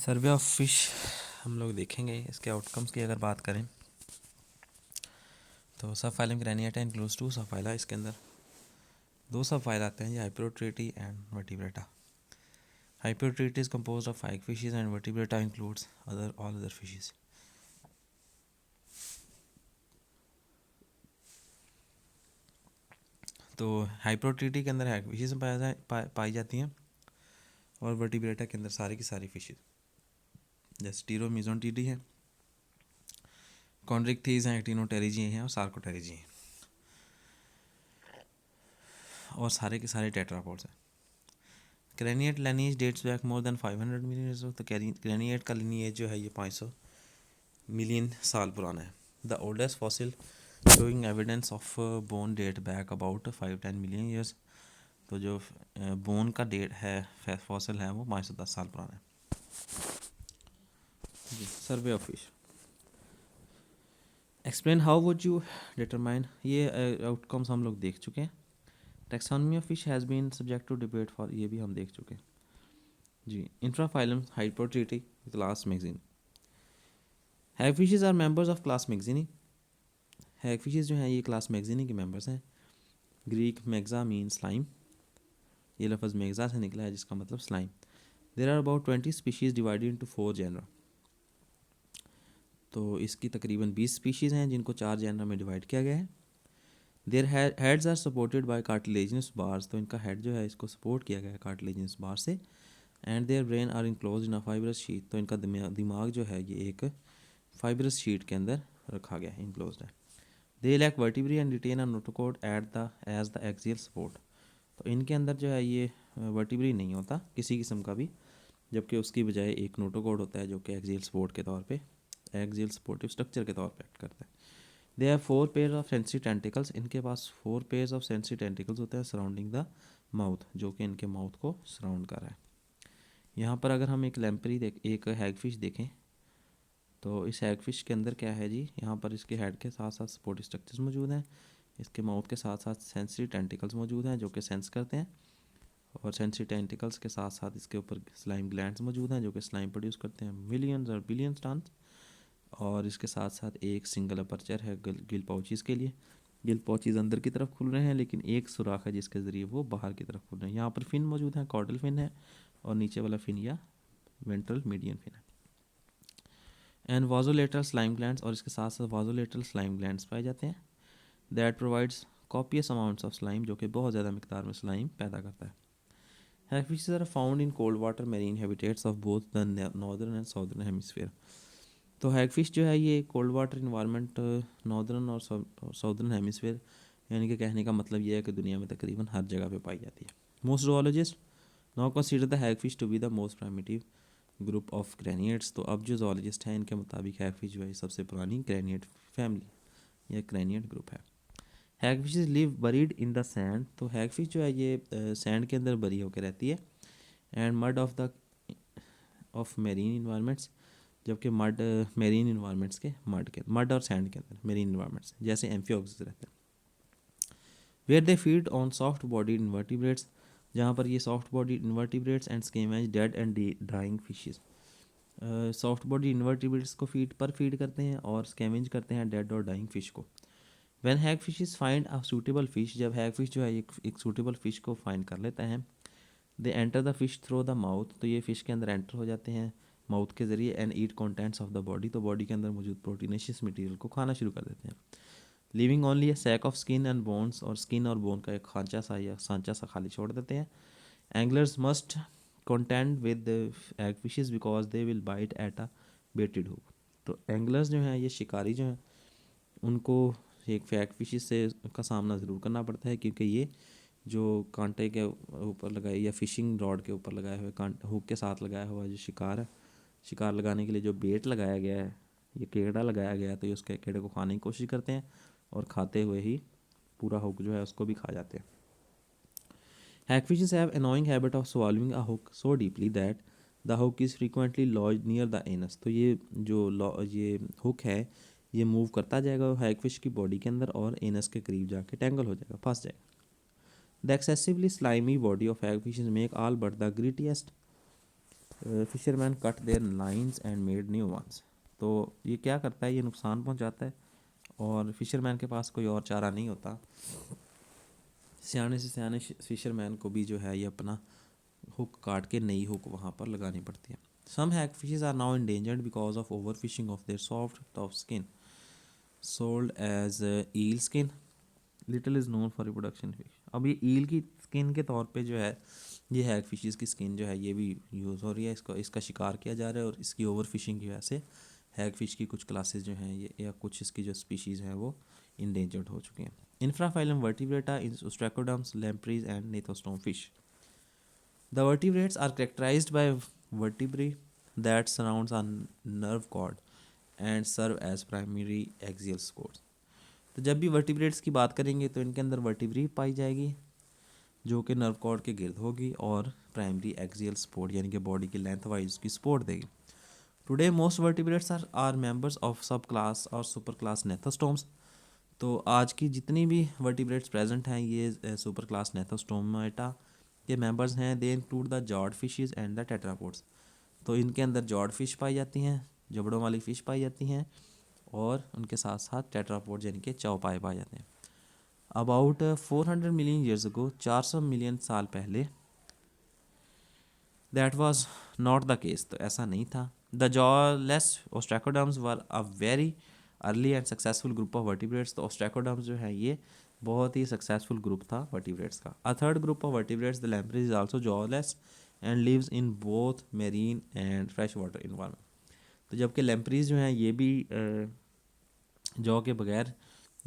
Survey of fish हम लोग देखेंगे। इसके आउटकम्स की अगर बात करें तो sub phylum Craniata includes two sub phyla. इसके अंदर दो सब फाइल आते हैं, Hyperotreti and Vertebrata. Hyperotreti is composed of 5 fishes and Vertebrata includes all other fishes. तो हाइपरोट्रेटी के अंदर हैग फिशेस पाई जाती हैं और वर्टिब्रेटा के अंदर सारी की सारी फिशेस, जैसे टीरो मिजोनटीडी है, कॉन्ड्रिक्थीज हैं, एक्टिनोटेरिजी हैं और सार्कोटेरिजी हैं, और सारे के सारे टेट्रापोड्स हैं। Craniate lineage dates back more than 500 million years. तो क्रेनिएट का lineage जो है ये 500 मिलियन साल पुराना है। The oldest fossil showing evidence of bone date back about 5-10 million years. तो जो बोन का डेट है, फॉसिल है, वो 510 साल पुराना है। Survey of fish. Explain how would you determine. ये आउटकम्स हम लोग देख चुके हैं। Taxonomy of fish has been subject to debate for, ये भी हम देख चुके हैं जी। Intraphylum Hyperotreti class Myxini. Hagfishes are members of class Myxini. Hagfishes जो हैं ये क्लास मैगजीनी के मेंबर्स हैं। ग्रीक मैग्जा मीन स्लाइम, ये लफ्ज़ मैग्जा से निकला है जिसका मतलब slime. There are about 20 species divided into 4 genera. तो इसकी तकरीबन 20 स्पीशीज़ हैं जिनको 4 जेनरा में डिवाइड किया गया है। Their heads are supported by cartilaginous bars. तो इनका हेड जो है इसको सपोर्ट किया गया है कार्टिलेजिनस बार से। And their brain are enclose in a fibrous sheet. तो इनका दिमाग जो है ये एक फाइब्रस शीट के अंदर रखा गया है, इनक्लोज है। They lack vertebrae and retain a notochord as the axial support. तो इनके अंदर जो है ये वर्टिब्री नहीं होता किसी किस्म का भी, जबकि उसकी बजाय एक नोटोकॉर्ड होता है जो कि एक्सियल सपोर्ट के तौर पे, एक्सियल सपोर्टिव स्ट्रक्चर के तौर पे एक्ट करता है। They have 4 pair of sensory tentacles. इनके पास 4 पेयर्स ऑफ सेंसरी टेंटिकल्स होते हैं सराउंडिंग द माउथ, जो कि इनके माउथ को सराउंड कर रहा है। यहाँ पर अगर हम एक लैम्परी एक हैगफिश देखें तो इस हैगफिश के अंदर क्या है जी, यहाँ पर इसके हेड के साथ साथ सपोर्टिव स्ट्रक्चर्स मौजूद हैं। इसके माउथ के साथ साथ सेंसरी टेंटिकल्स मौजूद हैं जो कि सेंस करते हैं, और सेंसरी टेंटिकल्स के साथ साथ इसके ऊपर स्लाइम ग्लैंड्स मौजूद हैं जो कि स्लाइम प्रोड्यूस करते हैं मिलियंस और बिलियंस टन। और इसके साथ साथ एक सिंगल अपर्चर है गिल पाउचेस के लिए। गिल पाउचेस अंदर की तरफ खुल रहे हैं, लेकिन एक सुराख है जिसके ज़रिए वो बाहर की तरफ खुल रहे हैं। यहाँ पर फिन मौजूद हैं, कॉर्डल फिन है, और नीचे वाला फिन या वेंट्रल मीडियन फिन है। एंड वाजोलेटरल स्लाइम ग्लैंड्स, और इसके साथ साथ वाजोलेटरल स्लाइम ग्लैंड्स पाए जाते हैं। That provides copious amounts of slime, जो कि बहुत ज़्यादा मिकदार में स्लाइम पैदा करता है। Hagfishes are found in cold water marine habitats of both the northern and southern hemisphere. तो हैगफिश जो है ये कोल्ड वाटर इन्वायरमेंट नॉर्दर्न और साउदर्न हेमिस्फीयर, यानी कि कहने का मतलब ये है कि दुनिया में तकरीबन हर जगह पे पाई जाती है। Most zoologists now consider the hagfish to be the most primitive group of craniates. तो अब जो जोलॉजिस्ट हैं इनके मुताबिक हैगफिश जो है सबसे पुरानी ग्रेनिएट फैमिली या ग्रेनिएट ग्रुप है। Hagfishes live buried in the sand. तो हैगफिश जो है ये सैंड के अंदर बरी होकर रहती है। And mud of marine environments, जबकि मड मेरीन इन्वायरमेंट्स के मड और सैंड के अंदर मेरीन इन्वायरमेंट्स जैसे एम्फियोक्स रहते हैं। Where they feed on soft body invertebrates, जहाँ पर ये soft body invertebrates and scavenge dead and dying fishes. Soft body invertebrates को फीड करते हैं और स्केमेज करते हैं डेड और डाइंग फिश को। When hagfishes find a suitable fish, जब हैग फिश जो है एक सूटेबल फिश को फाइंड कर लेता है, they enter the fish through the mouth. तो ये फिश के अंदर एंटर हो जाते हैं माउथ के ज़रिए। And eat contents of the body, तो बॉडी के अंदर मौजूद प्रोटीनेशियस मटेरियल को खाना शुरू कर देते हैं। Living only a sac of skin and bones, और स्किन और बोन का एक खांचा सा या सांचा सा खाली छोड़ देते हैं। Anglers must contend with hagfishes because they will bite at a baited hook. तो एंगलर्स जो हैं ये शिकारी जो हैं उनको एक फैग फिशेस से का सामना ज़रूर करना पड़ता है, क्योंकि ये जो कांटे के ऊपर लगाए या फिशिंग रॉड के ऊपर लगाए हुए हुक के साथ लगाया हुआ जो शिकार है, शिकार लगाने के लिए जो बेट लगाया गया है, ये केड़ा लगाया गया है, तो ये उसके केड़े को खाने की कोशिश करते हैं और खाते हुए ही पूरा हुक जो है उसको भी खा जाते हैं। Hagfishes have annoying habit of swallowing a hook so deeply that the hook is frequently lodged near the anus। तो ये ये हुक है ये मूव करता जाएगा हैगफिश की बॉडी के अंदर और एनस के करीब जाके टेंगल हो जाएगा, फंस जाएगा। The excessively slimy body of hagfishes make all but the grittiest fisherman cut their lines and made new ones. तो ये क्या करता है, ये नुकसान पहुंचाता है और फिशरमैन के पास कोई और चारा नहीं होता। सियाने से सियाने फिशरमैन को भी जो है ये अपना हुक काट के नई हुक वहाँ पर लगानी पड़ती है। Some hagfishes are now endangered because of overfishing of their soft tough skin sold as eel skin little is known for reproduction fish. अब ये ईल की स्किन के तौर पे जो है ये हैग फिशेस की स्किन जो है ये भी यूज़ हो रही है, इसका शिकार किया जा रहा है और इसकी ओवर फिशिंग की वजह से हैग फिश की कुछ क्लासेस जो हैं ये या कुछ इसकी जो स्पीशीज़ हैं वो इंडेंजर्ड हो चुकी हैं। Infraphylum vertebrata in ostracoderms, lampreys, and gnathostom fish. The vertebrates are characterized by vertebrae that surrounds a nerve cord and serve as primary axial supports. तो जब भी वर्टिब्रेट्स की बात करेंगे तो इनके अंदर वर्टिब्री पाई जाएगी जो कि नर्व कॉर्ड के गिर्द होगी और प्राइमरी एक्सियल सपोर्ट यानी कि बॉडी की लेंथ वाइज उसकी सपोर्ट देगी। Today most vertebrates are members of subclass or superclass gnathostomes. तो आज की जितनी भी वर्टिब्रेट्स प्रेजेंट हैं ये सुपर क्लास नेथोस्टोमाटा के मेंबर्स हैं। They include the jawed fishes and the tetrapods. तो इनके अंदर जॉर्ड फिश पाई जाती हैं, जबड़ों वाली फ़िश पाई जाती हैं और उनके साथ साथ टेट्रापोड यानी कि चौपाए पाए जाते हैं। About 400 million years ago, 400 million साल पहले, that was not the case, तो ऐसा नहीं था। The jawless ostracoderms were a very early and successful group of vertebrates. तो ओस्ट्रैकोडर्म्स जो है ये बहुत ही सक्सेसफुल ग्रुप था वर्टिब्रेट्स का। A third group of vertebrates the lampreys is also jawless and lives in both marine and fresh water environment. तो जबकि लैम्प्रीज जो हैं ये भी जौ के बगैर,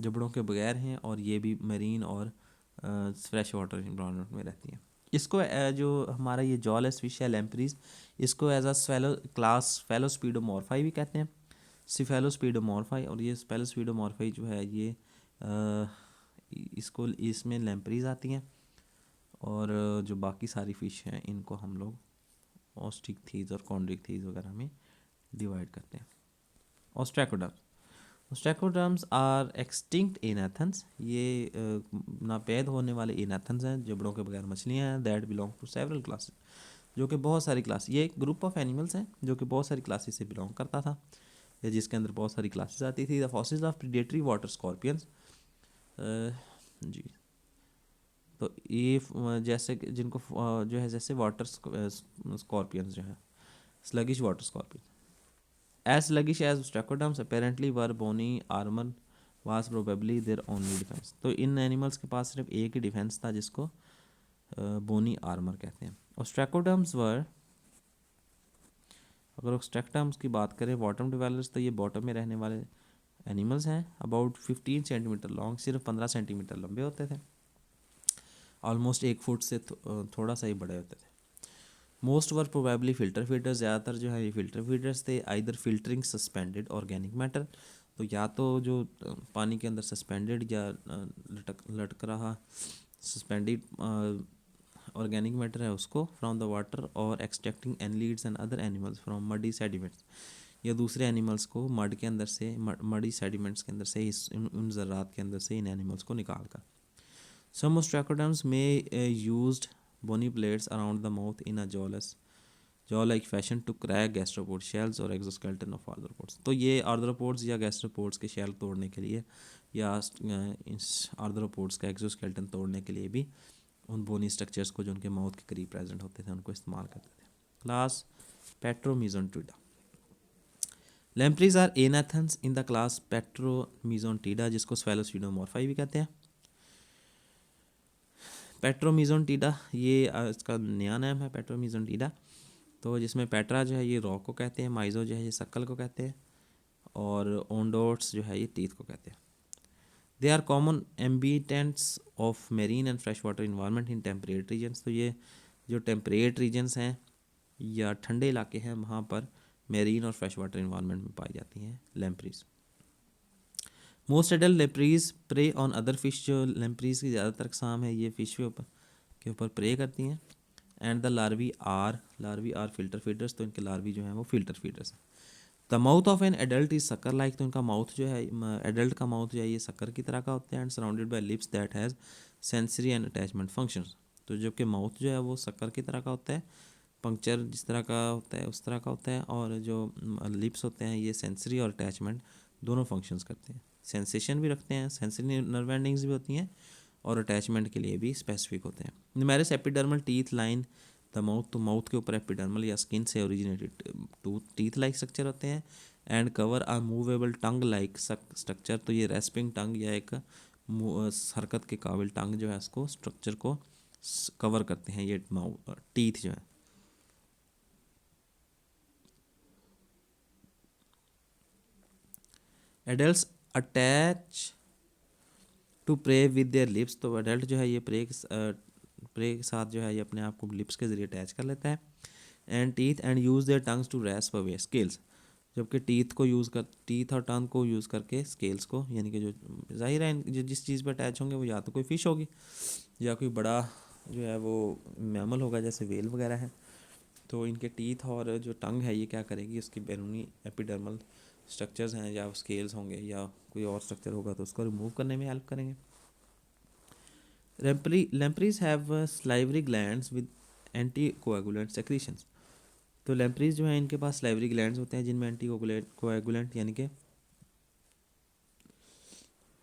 जबड़ों के बगैर हैं और ये भी मरीन और फ्रेश वाटर इन्वायरमेंट में रहती हैं। इसको जो हमारा ये जॉलेस फिश है लैम्प्रीज, इसको एज अ स्फेलो क्लास फेलोस्पीडोमॉर्फाई भी कहते हैं, सिफेलोस्पीडोमॉर्फाई। और ये फेलोस्पीडोमॉर्फाई जो है ये इसको इसमें लैम्प्रीज आती हैं और जो बाकी सारी फ़िश हैं इनको हम लोग ऑस्टिक थीज और कॉन्ड्रिक थीज वगैरह में डिवाइड करते हैं। ऑस्ट्रैकोडर्म्स, ऑस्ट्रैकोडर्म्स आर एक्सटिंक्ट इन एथेंस। ये नापैद होने वाले इन एथेंस हैं, जबड़ों के बगैर मछलियाँ हैं। That belong to several classes, जो कि बहुत सारी क्लास, ये एक ग्रुप ऑफ एनिमल्स हैं जो कि बहुत सारी क्लासेस से बिलोंग करता था या जिसके अंदर बहुत सारी क्लासेस आती थी। The fossils of predatory water scorpions, जी। तो ये जैसे जिनको जो है जैसे वाटर स्कॉर्पियंस जो है sluggish water scorpion, as sluggish as ostracoderms apparently were bony armor was probably their only defense। तो इन एनिमल्स के पास सिर्फ एक ही डिफेंस था जिसको बोनी आर्मर कहते हैं। ओस्ट्रैकोडर्म्स वर, अगर ओस्ट्रैकोडर्म्स की बात करें बॉटम डिवेलर्स, तो ये बॉटम में रहने वाले एनिमल्स हैं। अबाउट 15 सेंटीमीटर लॉन्ग, सिर्फ 15 सेंटीमीटर लंबे होते थे। ऑलमोस्ट 1 फुट से थोड़ा सा ही बड़े होते थे। मोस्ट वर प्रोबेबली फिल्टर फीडर्स, ज़्यादातर जो है ये फिल्टर फीडर्स थे। Either filtering suspended organic matter, तो या तो जो पानी के अंदर सस्पेंडेड या लटक रहा सस्पेंडेड ऑर्गेनिक मैटर है उसको फ्रॉम द वाटर, और extracting annelids and other animals from muddy sediments, या दूसरे एनिमल्स को मड के अंदर से मडी सेडिमेंट्स के अंदर से उन ज़रात के अंदर से इन एनिमल्स को निकाल कर। Some ostracoderms may used bony plates around the mouth in a jaw-like fashion to crack gastropod shells or exoskeleton of arthropods। तो ये arthropods या gastropod के शेल तोड़ने के लिए या arthropods का exoskeleton तोड़ने के लिए भी उन बोनी स्ट्रक्चर्स को जो उनके माउथ के करीब प्रेजेंट होते थे उनको इस्तेमाल करते थे। Class Petromyzontida, lampreys are agnathans in the class Petromyzontida, जिसको स्फेलोस्पीडोमॉर्फाई भी कहते हैं। पेट्रोमीजोनटिडा ये इसका नया नाम है पेट्रोमीजोनटिडा। तो जिसमें पेट्रा जो है ये रॉक को कहते हैं, माइजो जो है ये सक्कल को कहते हैं और ओंडोट्स जो है ये टीथ को कहते हैं। They are common inhabitants of marine and fresh water environment in temperate regions. तो ये जो टेम्परेट रीजन्स हैं या ठंडे इलाके हैं वहाँ पर मेरीन और फ्रेश वाटर इन्वायरमेंट में पाई जाती हैं lampreys. Most adult lampreys prey on other fish, जो लेम्प्रीज की ज़्यादातर अकसाम है ये फिश के ऊपर प्रे करती हैं। And the larvae are filter feeders, तो इनके लार्वी जो हैं वो फिल्टर फीडर्स हैं। The mouth of an adult is sucker like, तो इनका माउथ जो है एडल्ट का माउथ जो है ये शक्कर की तरह का होता है। And surrounded by lips that has sensory and attachment functions, तो जबकि माउथ जो है वो शक्कर की तरह का होता है पंक्चर जिस तरह का होता है उस तरह का होता है, और जो लिप्स होते हैं ये सेंसरी और अटैचमेंट दोनों फंक्शंस करते हैं। सेंसेशन भी रखते हैं, सेंसरी नर्व एंडिंग्स भी होती हैं, और अटैचमेंट के लिए भी स्पेसिफिक होते हैं। Numerous epidermal teeth line the mouth, तो माउथ के ऊपर एपिडर्मल या स्किन से ओरिजिनेटेड टीथ लाइक स्ट्रक्चर होते हैं। And cover a movable tongue like structure, तो ये रेस्पिंग टंग या एक हरकत के काबिल टंग जो है उसको स्ट्रक्चर को कवर करते हैं ये माउथ टीथ जो है। Adult attach to prey with their lips, तो एडल्ट जो है ये प्रे के साथ जो है ये अपने आप को लिप्स के ज़रिए अटैच कर लेता है। And teeth and use their tongues to rasp away scales, जबकि टीथ और टंग को यूज़ करके स्केल्स को, यानी कि जो जाहिर है जो जिस चीज़ पर अटैच होंगे वो या तो कोई फ़िश होगी या कोई बड़ा जो है वो मैमल होगा जैसे वेल वगैरह है, तो इनके टीथ और जो टंग है ये क्या करेगी, उसकी बैरूनी एपिडर्मल स्ट्रक्चर्स हैं या स्केल्स होंगे या कोई और स्ट्रक्चर होगा तो उसको रिमूव करने में हेल्प करेंगे। Lampreys have salivary glands with anticoagulant secretions, तो लैम्प्रीज जो है इनके पास स्लाइवरी ग्लैंड्स होते हैं जिनमें एंटी कोएगुलेंट यानी कि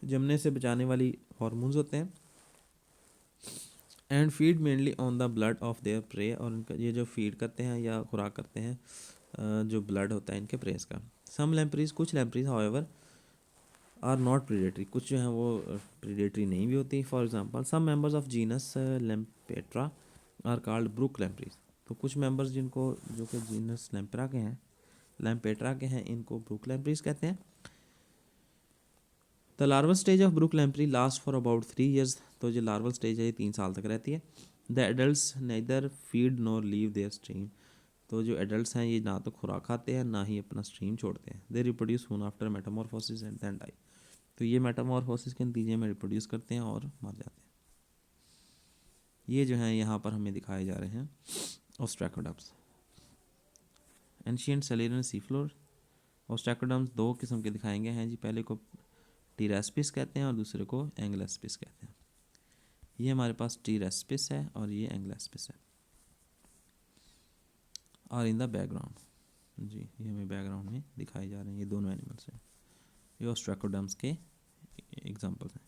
जमने से बचाने वाली हार्मोन्स होते हैं। And feed mainly on the blood of their pray, और इनका ये जो फीड करते हैं या खुराक करते हैं जो ब्लड होता है इनके प्रेस का। कुछ lampreys however are not predatory, कुछ जो हैं वो प्रीडेटरी नहीं भी होती। For example some members of genus Lampetra are called brook lampreys, तो कुछ मेंबर्स जिनको जो कि जीनस लैम्पेट्रा के हैं इनको ब्रुक लैम्प्रीज कहते हैं। The larval stage of brook lamprey last for about 3 years, तो जो लार्वल स्टेज है ये 3 साल तक रहती है। The adults neither feed nor leave their stream, तो जो एडल्ट्स हैं ये ना तो खुराक खाते हैं ना ही अपना स्ट्रीम छोड़ते हैं। They reproduce soon after metamorphosis and then die, तो ये मेटामॉर्फोसिस के नतीजे में रिप्रोड्यूस करते हैं और मर जाते हैं। ये जो हैं यहाँ पर हमें दिखाए जा रहे हैं ओस्ट्रैकोडम्स। एंशियंट सेलेरियन सीफ्लोर ओस्ट्रैकोडम्स दो किस्म के दिखाएंगे हैं जी, पहले को टीरेस्पिस कहते हैं और दूसरे को एंगलेस्पिस कहते हैं। ये हमारे पास टीरेस्पिस है और ये एंगलेस्पिस है। और इन द बैकग्राउंड जी ये हमें बैकग्राउंड में दिखाए जा रहे हैं ये दोनों एनिमल्स हैं, ये ओस्ट्रैकोडम्स के एग्जांपल्स हैं।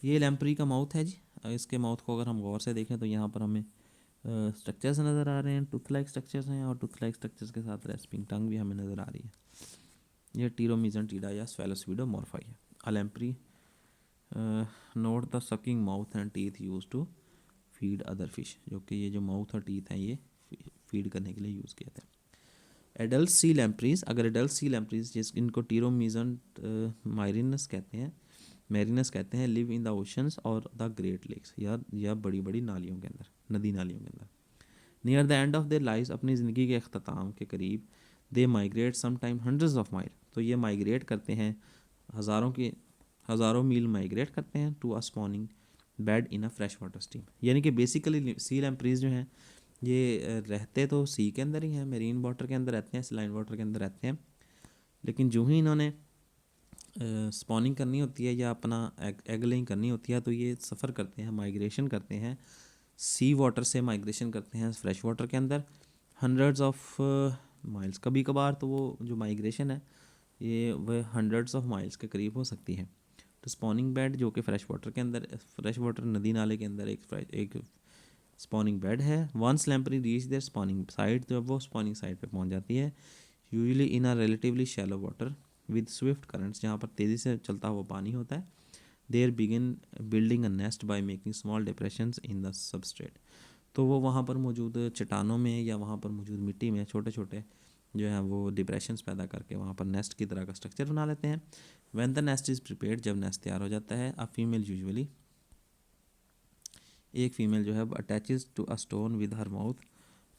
ये लैम्प्री का माउथ है जी, इसके माउथ को अगर हम गौर से देखें तो यहाँ पर हमें स्ट्रक्चर्स नज़र आ रहे हैं, टूथ लाइक स्ट्रक्चर्स हैं, और टूथ लाइक स्ट्रक्चर्स के साथ रेस्पिंग टंग भी हमें नज़र आ रही है। यह टीरोमीजनटीडा या स्फेलोस्पीडोमॉर्फाई है। Lamprey note the sucking mouth and teeth use to feed other fish, जो कि ये जो माउथ और टीथ हैं ये फीड करने के लिए यूज़ किया था। एडल्ट सी लैम्प्रीज, अगर एडल्ट सी लैम्प्रीज जिस इनको टीरोमीजन मैरिनस कहते हैं, लिव इन द ओशंस और द ग्रेट लेक्स, या बड़ी बड़ी नालियों के अंदर, नदी नालियों के अंदर। Near the end of their life, अपनी ज़िंदगी के अख्ताम के करीब, they migrate some time hundreds of mile, तो ये माइग्रेट करते हैं हज़ारों मील माइग्रेट करते हैं to a spawning bed in a fresh water stream, यानी कि बेसिकली सी लैम्प्रीज जो हैं ये रहते तो सी के अंदर ही हैं, मेरीन वाटर के अंदर रहते हैं, सलाइन वाटर के अंदर रहते हैं, लेकिन जो ही इन्होंने स्पॉनिंग करनी होती है या अपना एग लेइंग करनी होती है तो ये सफ़र करते हैं, माइग्रेशन करते हैं, सी वाटर से माइग्रेशन करते हैं फ्रेश वाटर के अंदर हंड्रेड्स ऑफ माइल्स। कभी कभार तो वो जो माइग्रेशन है ये वह हंड्रेड्स ऑफ माइल्स के करीब हो सकती है। तो स्पॉनिंग बेड जो कि फ्रेश वाटर नदी नाले के अंदर एक स्पॉनिंग बेड है। Once lamprey reach their spawning site, जब वो स्पॉनिंग साइट पे पहुंच जाती है, usually in a relatively shallow water with swift currents, जहाँ पर तेज़ी से चलता हुआ पानी होता है, there begin building a nest by making small depressions in the substrate, तो वो वहाँ पर मौजूद चट्टानों में या वहाँ पर मौजूद मिट्टी में छोटे छोटे जो है वो डिप्रेशंस पैदा करके वहाँ पर नेस्ट की तरह का स्ट्रक्चर बना लेते हैं। When the nest is prepared, जब नेस्ट तैयार हो जाता है, अ फीमेल यूजुअली एक फ़ीमेल जो है attaches to a stone with her mouth,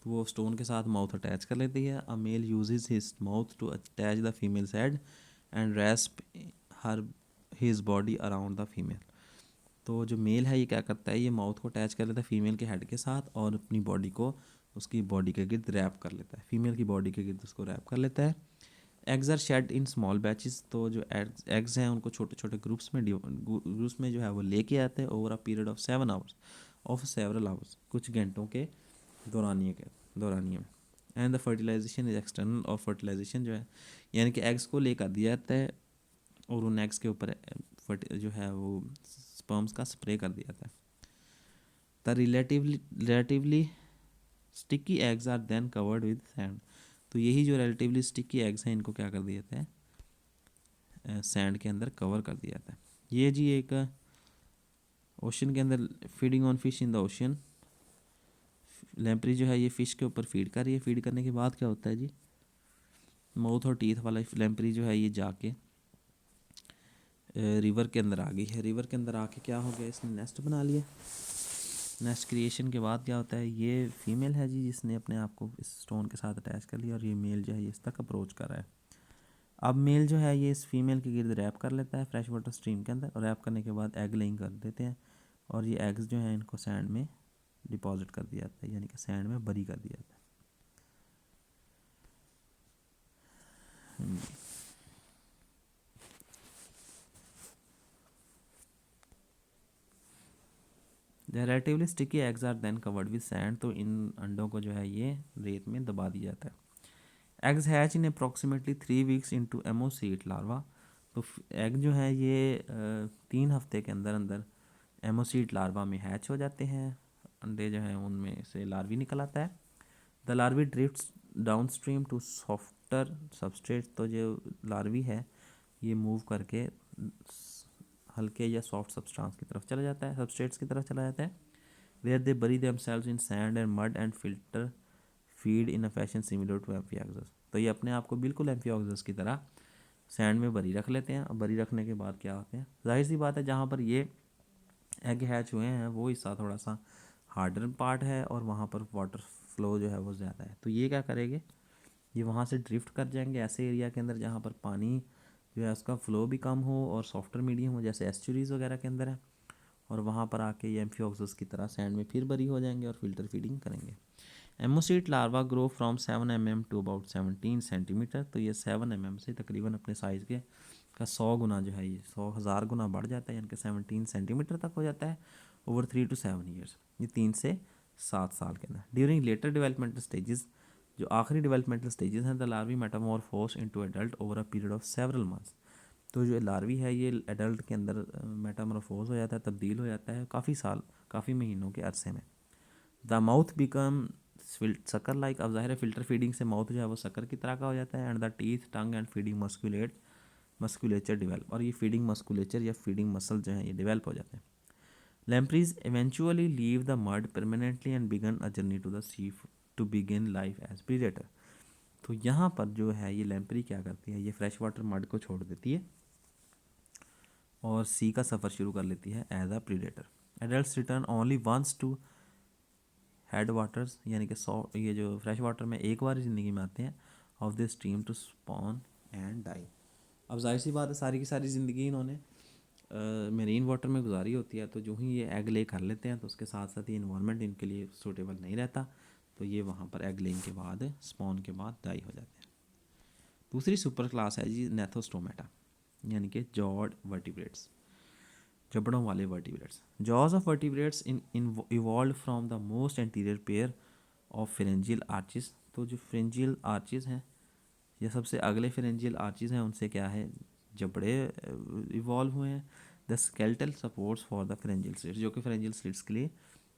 तो वो स्टोन के साथ माउथ अटैच कर लेती है। A male uses his mouth to attach the female's head and रेस्प her his body around the female, तो जो मेल है ये क्या करता है, ये माउथ को अटैच कर लेता है फीमेल के हेड के साथ और अपनी बॉडी को उसकी बॉडी के गिर्द रैप कर लेता है, फीमेल की बॉडी के गिर्द उसको रैप कर लेता है। Eggs are shed in small batches, तो जो एग्स हैं उनको छोटे छोटे ग्रुप्स में जो है वो लेके आते हैं over a period of 7 hours of several hours, कुछ घंटों के दौरानिए के। दौरानिए में। And the fertilization is external, और फर्टिलाइजेशन जो है यानी कि एग्स को लेकर दिया जाता है और उन एग्स के ऊपर जो है वो स्पर्म्स का स्प्रे कर दिया जाता है। The relatively sticky eggs are then covered with sand. तो यही जो रिलेटिवली स्टिकी एग्स हैं इनको क्या कर दिया जाता है, सैंड के अंदर कवर कर दिया जाता है। ये जी एक ओशन के अंदर feeding on fish in the ocean, lamprey जो है ये फ़िश के ऊपर फीड कर रही है। फीड करने के बाद क्या होता है जी, माउथ और टीथ वाला लैम्प्री जो है ये जाके रिवर के अंदर आ गई है। रिवर के अंदर आके क्या हो गया, इसने नेस्ट बना लिया। नेस्ट क्रिएशन के बाद क्या होता है, ये फीमेल है जी जिसने अपने आप को इस स्टोन के साथ अटैच कर लिया और ये मेल जो है इस तक अप्रोच कर रहा है। अब मेल जो है ये इस फीमेल के गिर्द रैप कर लेता है फ्रेश वाटर स्ट्रीम के अंदर, और रैप करने के बाद एग लेइंग कर देते हैं और ये एग्स जो हैं इनको सैंड में डिपॉजिट कर दिया जाता है, यानी कि सैंड में बरी कर दिया जाता है। Relatively sticky eggs are then covered with sand. तो इन अंडों को जो है ये रेत में दबा दिया जाता है। एग्स हैच इन अप्रॉक्सीमेटली 3 वीक्स इनटू एमोसीट लार्वा। तो एग जो है ये 3 हफ्ते के अंदर अंदर एमोसीट लार्वा में हैच हो जाते हैं। अंडे जो हैं उनमें से लार्वी निकल आता है। The larvae drifts downstream to softer substrate. तो जो लार्वी है ये मूव करके हल्के या सॉफ्ट सब्सटेंस की तरफ चला जाता है, सबस्ट्रेट्स की तरफ चला जाता है। Where they bury themselves in sand and mud and filter feed in a fashion similar to amphioxuses. तो ये अपने आप को बिल्कुल एम्फियोक्सेस की तरह सैंड में बरी रख लेते हैं। और बरी रखने के बाद क्या होते हैं, जाहिर सी बात है जहाँ पर ये एग हैच हुए हैं वो हिस्सा थोड़ा सा हार्डर पार्ट है और वहाँ पर वाटर फ्लो जो है वो ज़्यादा है। तो ये क्या करेंगे, ये वहाँ से ड्रिफ्ट कर जाएंगे ऐसे एरिया के अंदर जहाँ पर पानी जो है उसका फ़्लो भी कम हो और सॉफ्टर मीडियम हो, जैसे एस्चुरीज़ वगैरह के अंदर है। और वहाँ पर आके ये एम्फियोक्सेस की तरह सैंड में फिर बरी हो जाएंगे और फिल्टर फीडिंग करेंगे। Ammocoete larva grow from 7 mm to about 17 centimetre. तो ये 7 mm से तकरीबन अपने साइज़ के का 100 गुना जो है ये 100,000 गुना बढ़ जाता है, यानी कि 17 सेंटीमीटर तक हो जाता है ओवर 3 to 7 ईयर्स। ये 3 से 7 साल के अंदर। ड्यूरिंग लेटर डेवलपमेंटल स्टेजेस, जो आखिरी डेवलपमेंटल स्टेजेस हैं, the larvae metamorphose into adult over a period of several months. तो जो लार्वी है ये एडल्ट के अंदर मेटामॉर्फोस हो जाता है, तब्दील हो जाता है काफ़ी महीनों के अरसे में। The mouth become sucker like. अब ज़ाहिर है फिल्टर फीडिंग से माउथ जो है वो सकर की तरह का हो जाता है। And the teeth tongue and feeding musculature develop. और ये फीडिंग मस्कुलेचर या फीडिंग मसल जो है ये डिवेल्प हो जाते हैं। Lampreys eventually leave the mud permanently and begin a journey to the sea to begin life as predator. तो यहाँ पर जो है ये लैम्प्री क्या करती है, ये फ्रेश वाटर मड को छोड़ देती है और सी का सफ़र शुरू कर लेती है as a predator. Adults return only once to headwaters, यानी कि ये जो फ्रेश वाटर में एक बार ज़िंदगी में आते हैं of this stream to spawn and die. अब जाहिर सी बात है सारी की सारी ज़िंदगी इन्होंने मेरीन वाटर में गुजारी होती है। तो जो ही ये एग ले कर लेते हैं तो उसके साथ साथ ही इन्वायरमेंट इनके लिए सूटेबल नहीं रहता, तो ये वहाँ पर एग लेइंग के बाद स्पॉन के बाद डाई हो जाते हैं। दूसरी सुपर क्लास है जी नेथोस्टोमेटा, यानी कि जॉड वर्टिब्रेट्स, जबड़ों वाले vertebrates. Jaws of vertebrates in evolve from the most anterior pair of pharyngeal Archies. तो जो फेरेंजियल आर्चिस हैं ये सबसे अगले फेरेंजियल आर्चिस हैं उनसे क्या है, जबड़े इवॉल्व हुए हैं। The skeletal supports for the pharyngeal slits, जो कि फेरेंजियल स्लिट्स के लिए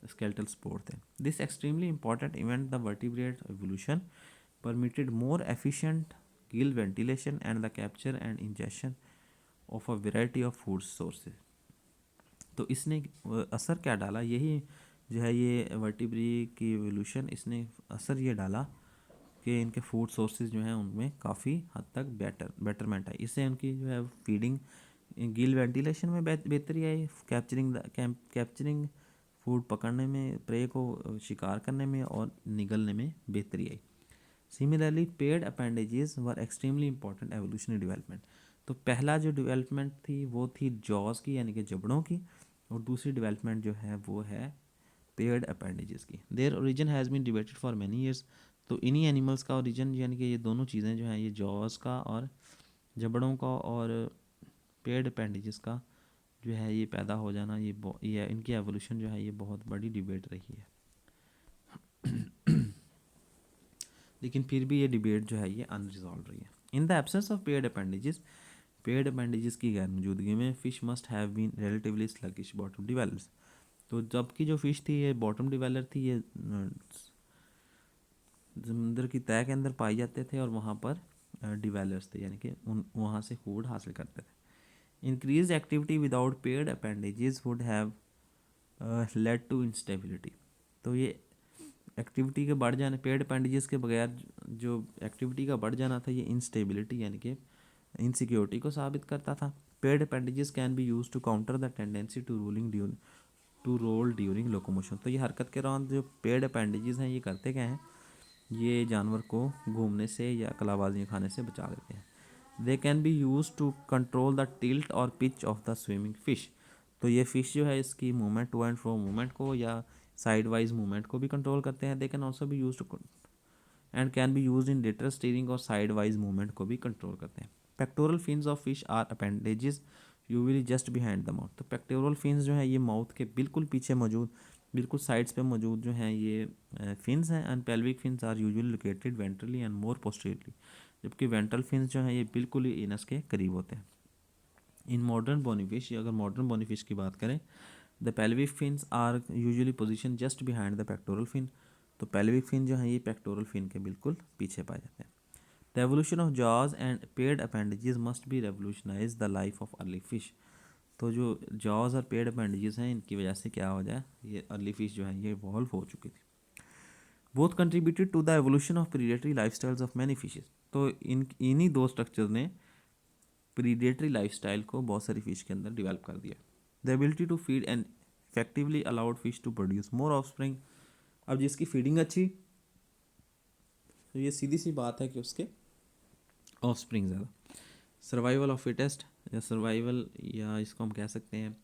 स्केल्टल सपोर्ट थे। This extremely important event the vertebrate evolution permitted more efficient gill ventilation and the capture and ingestion of a variety of food sources। तो इसने असर क्या डाला, यही जो है ये वर्टिब्री की एवोल्यूशन, इसने असर ये डाला कि इनके फूड सोर्सेज जो हैं उनमें काफ़ी हद तक बेटरमेंट आई। इससे उनकी जो है फीडिंग गिल वेंटिलेशन में बेहतरी आई, कैप्चरिंग फूड पकड़ने में, प्रे को शिकार करने में और निगलने में बेहतरी आई। Similarly paired appendages were extremely important evolutionary development. तो पहला जो डेवलपमेंट थी वो थी जॉज की, यानी कि जबड़ों की, और दूसरी डेवलपमेंट जो है वो है पेड अपेंडेजेस की। Their origin has been debated for many years. तो इन्हीं एनिमल्स का ओरिजिन यानी कि ये दोनों चीज़ें जो हैं ये जॉज का और जबड़ों का और पेड अपेंडेजेस का जो है ये पैदा हो जाना, ये इनकी एवोल्यूशन जो है ये बहुत बड़ी डिबेट रही है। लेकिन फिर भी ये डिबेट जो है ये अनरिजॉल्व रही है। In the absence of paired appendages की गैर मौजूदगी में fish must have been relatively sluggish bottom dwellers. तो जबकि जो फ़िश थी ये बॉटम डिवेलर थी, ये समुद्र की तह के अंदर पाए जाते थे और वहाँ पर डिवेलर्स थे, यानी कि वहाँ से फूड हासिल करते थे। Increase activity without paired appendages would have led to instability. तो ये एक्टिविटी के बढ़ जाने, पेड अपेंडेजेस के बगैर जो एक्टिविटी का बढ़ जाना था, ये इंस्टेबिलिटी यानी कि इनसिक्योरिटी को साबित करता था। Paired appendages can be use to counter the tendency to roll during locomotion. तो ये हरकत के दौरान जो पेड अपेंडेजेस हैं ये करते क्या हैं, ये जानवर को घूमने से या कलाबाजियाँ खाने से बचा देते हैं। They can be use to control the tilt और pitch of the swimming fish. तो ये फ़िश जो है इसकी movement, to and fro movement को या साइड वाइज मूवमेंट को भी कंट्रोल करते हैं। They can also be use to and can be use in lateral steering, और साइड वाइज मूवमेंट को भी कंट्रोल करते हैं। Pectoral fins of fish are appendages usually just behind the mouth. तो पेक्टोरल फिन्स जो है ये माउथ के बिल्कुल पीछे मौजूद, बिल्कुल साइड्स पे मौजूद जो हैं ये फिन्स हैं। And pelvic fins are usually located ventrally and more posteriorly. जबकि वेंट्रल फिन्स जो हैं ये बिल्कुल ही एनस के करीब होते हैं। इन मॉडर्न बोनीफिश, अगर मॉडर्न बोनीफिश की बात करें, the pelvic fins are usually position just behind the pectoral fin. तो पेल्विक फिन जो है ये पेक्टोरल फिन के बिल्कुल पीछे पाए जाते हैं। The evolution of jaws and paid appendages must be revolutionise the life of early fish. तो जो जॉज और पेड अपेंडेजेस हैं इनकी वजह से क्या हो जाए, ये अर्ली फिश जो है ये इवॉल्व हो चुकी थी। Both contributed to the evolution of predatory lifestyles of many fishes. तो इन्हीं दो स्ट्रक्चर ने प्रीडेटरी लाइफस्टाइल को बहुत सारी फिश के अंदर डेवलप कर दिया। The ability to feed and effectively allowed fish to produce more offspring. अब जिसकी फीडिंग अच्छी, तो ये सीधी सी बात है कि उसके ऑफस्प्रिंग ज़्यादा। सर्वाइवल ऑफ फिटेस्ट, या सर्वाइवल, या इसको हम कह सकते हैं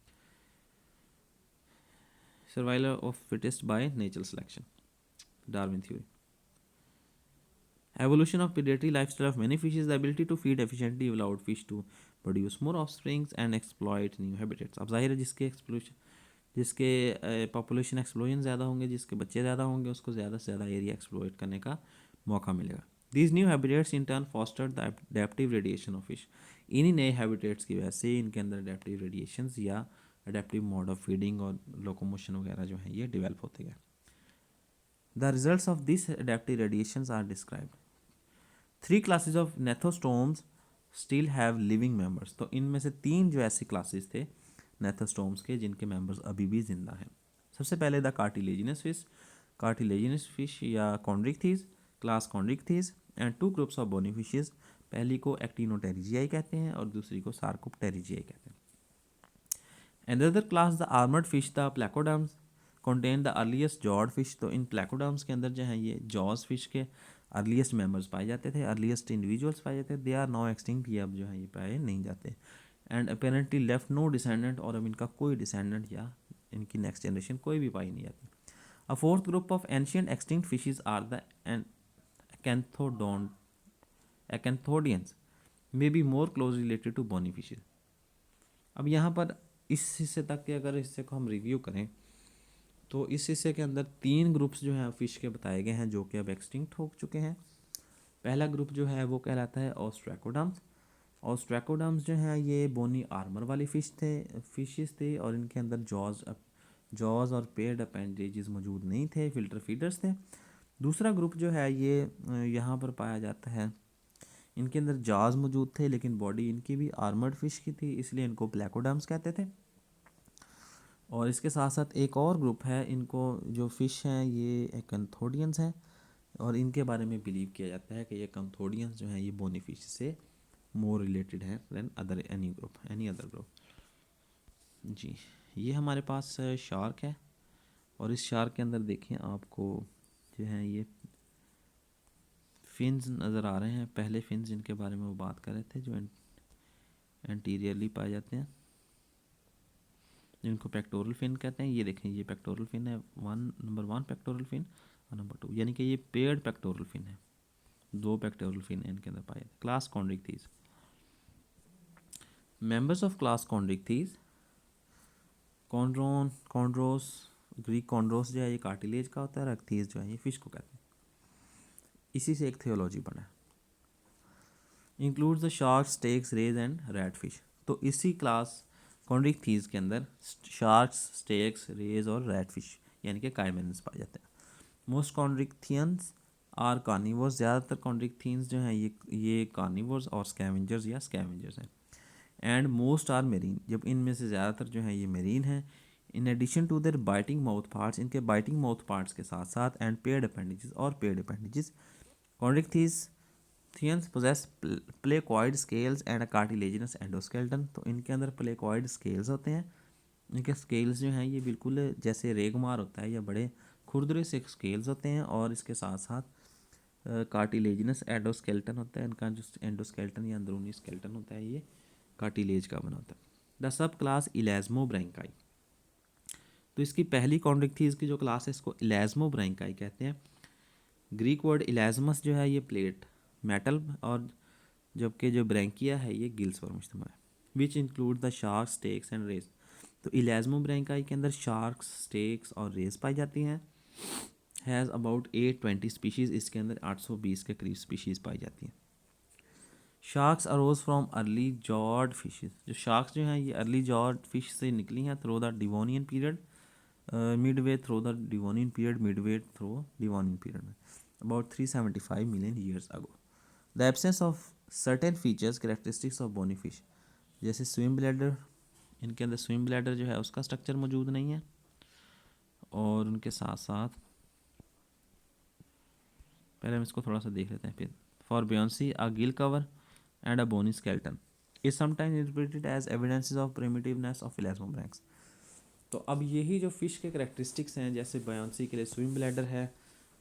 survival of fittest by natural selection, Darwin theory. Evolution of predatory lifestyle of many fishes, the ability to feed efficiently allowed fish to produce more offsprings and exploit new habitats. अब जाहिर है जिसके पॉपुलेशन एक्सप्लोजन ज़्यादा होंगे, जिसके बच्चे ज़्यादा होंगे, उसको ज़्यादा से ज़्यादा एरिया एक्सप्लोइट करने का मौका मिलेगा। These new habitats in turn fostered the adaptive radiation of fish. इन्हीं नए हैबिटेट्स की वजह से इनके अंदर अडेप्टिव रेडिएशंस या अडेप्टिव मोड ऑफ फीडिंग और लोकोमोशन वगैरह जो है ये डेवलप होते गए। The results of these adaptive radiations are described. 3 classes of gnathostomes still have living members. तो इनमें से 3 जो ऐसे क्लासेस थे नेथोस्टोम्स के जिनके मेंबर्स अभी भी जिंदा हैं। सबसे पहले द कार्टिलेजिनस फिश या Chondrichthyes, class Chondrichthyes, and 2 groups of bony fishes. पहली को एक्टिनोटेरिजियाई कहते हैं और दूसरी को सार्कोप्टेरिजियाई कहते हैं। Another class the armored fish, the placoderms, contain the earliest jawed fish। तो इन placoderms के अंदर जो है ये jaws fish के अर्लीस्ट मेंबर्स पाए जाते थे, अर्लीस्ट इंडिविजुअल्स पाए जाते थे। दे आर नाउ एक्सटिंक्ट, ये अब जो है ये पाए नहीं जाते। And apparently left no descendant, और अब इनका कोई डिसेंडेंट या इनकी नेक्स्ट जनरेशन कोई भी पाई नहीं जाती। A fourth group of ancient extinct fishes are the acanthodians, may be more close related to bony fishes. अब यहाँ पर इस हिस्से तक के अगर हिस्से को हम रिव्यू करें तो इस हिस्से के अंदर 3 ग्रुप्स जो हैं फिश के बताए गए हैं जो कि अब एक्सटिंक्ट हो चुके हैं। पहला ग्रुप जो है वो कहलाता है ऑस्ट्रैकोडम्स। ऑस्ट्रैकोडम्स जो हैं ये बोनी आर्मर वाली फिशेस थे और इनके अंदर जॉज और पेड अपेंडेजेस मौजूद नहीं थे, फिल्टर फीडर्स थे। दूसरा ग्रुप जो है ये यहाँ पर पाया जाता है, इनके अंदर जॉज मौजूद थे लेकिन बॉडी इनकी भी आर्मर्ड फिश की थी, इसलिए इनको प्लेकोडम्स कहते थे। और इसके साथ साथ एक और ग्रुप है, इनको जो फ़िश हैं ये एकेंथोडियंस हैं और इनके बारे में बिलीव किया जाता है कि ये एकेंथोडियंस जो हैं ये बोनी फिश से मोर रिलेटेड है देन एनी अदर ग्रुप। जी, ये हमारे पास शार्क है और इस शार्क के अंदर देखें आपको जो है ये फिन्स नज़र आ रहे हैं। पहले फिन्स जिनके बारे में वो बात कर रहे थे जो एंटीरियरली पाए जाते हैं, जिनको पेक्टोरल फिन कहते हैं। ये देखें ये पेक्टोरल फिन है, नंबर 1 पेक्टोरल फिन और नंबर 2, यानी कि ये पेड पेक्टोरल फिन है। 2 पेक्टोरल फिन इनके अंदर पाए जाते। Class Chondrichthyes, members of class Chondrichthyes, chondros, Greek chondros जो है ये कार्टिलेज का होता है, रक्थीज जो है ये फिश को कहते हैं। इसी से एक थियोलॉजी बना है। Includes the sharks, skates, rays and ratfish. तो इसी क्लास कॉन्ड्रिक्थीज के अंदर शार्क्स, स्टेक्स, रेज और रैट फिश यानी कि काइमेनस पाए जाते हैं। Most chondrichthyans are carnivores. ज़्यादातर कॉन्ड्रिक्थियंस जो हैं ये कार्निवोर्स और स्कैवेंजर्स या स्कैवेंजर्स हैं। And most are marine. जब इनमें से ज़्यादातर जो हैं ये मेरीन हैं। In addition to their biting mouth parts, इनके बाइटिंग माउथ पार्ट्स के साथ साथ एंड पेड अपेंडिजेस और paired appendages, chondrichthyans possess placoid scales and a cartilaginous endoskeleton. तो इनके अंदर प्लेकॉइड स्केल्स होते हैं। इनके स्केल्स जो हैं ये बिल्कुल जैसे रेगमार होता है या बड़े खुरदरे से स्केल्स होते हैं, और इसके साथ साथ कार्टिलेजिनस एंडोस्केल्टन होता है। इनका जो एंडोस्केल्टन या अंदरूनी स्केल्टन होता है ये कार्टिलेज का बना होता है। The sub class इलेज़्मोब्रैंकाई। तो इसकी पहली कॉन्ड्रिक्थीज की जो क्लास है इसको इलेज़्मोब्रैंकाई कहते हैं। ग्रीक वर्ड इलेज़मस जो है ये प्लेट मेटल, और जबकि जो ब्रैंकिया है ये गिल्स पर मुश्तमिल है। Which include the sharks, skates and rays. तो इलेज़्मोब्रैंकाई के अंदर शार्क्स, स्टेक्स और रेस पाई जाती हैं। Has about 820 species. इसके अंदर 820 के करीब स्पीशीज़ पाई जाती हैं। Sharks arose from early jawed fishes. जो शार्क्स जो हैं ये अर्ली जॉर्ड फिश से निकली हैं through the Devonian period, midway through the Devonian period, midway through Devonian period, about 375 million years ago. The absence of certain features characteristics of bony fish, जैसे swim bladder, इनके अंदर swim bladder जो है उसका structure मौजूद नहीं है, और उनके साथ साथ पहले हम इसको थोड़ा सा देख लेते हैं फिर। फॉर बियॉन्सी a gill cover and a bony skeleton is sometimes interpreted as evidences of primitiveness of elasmobranchs. तो अब यही जो फिश के करेक्टरिस्टिक्स हैं, जैसे बयानसी के लिए स्विम ब्लैडर है,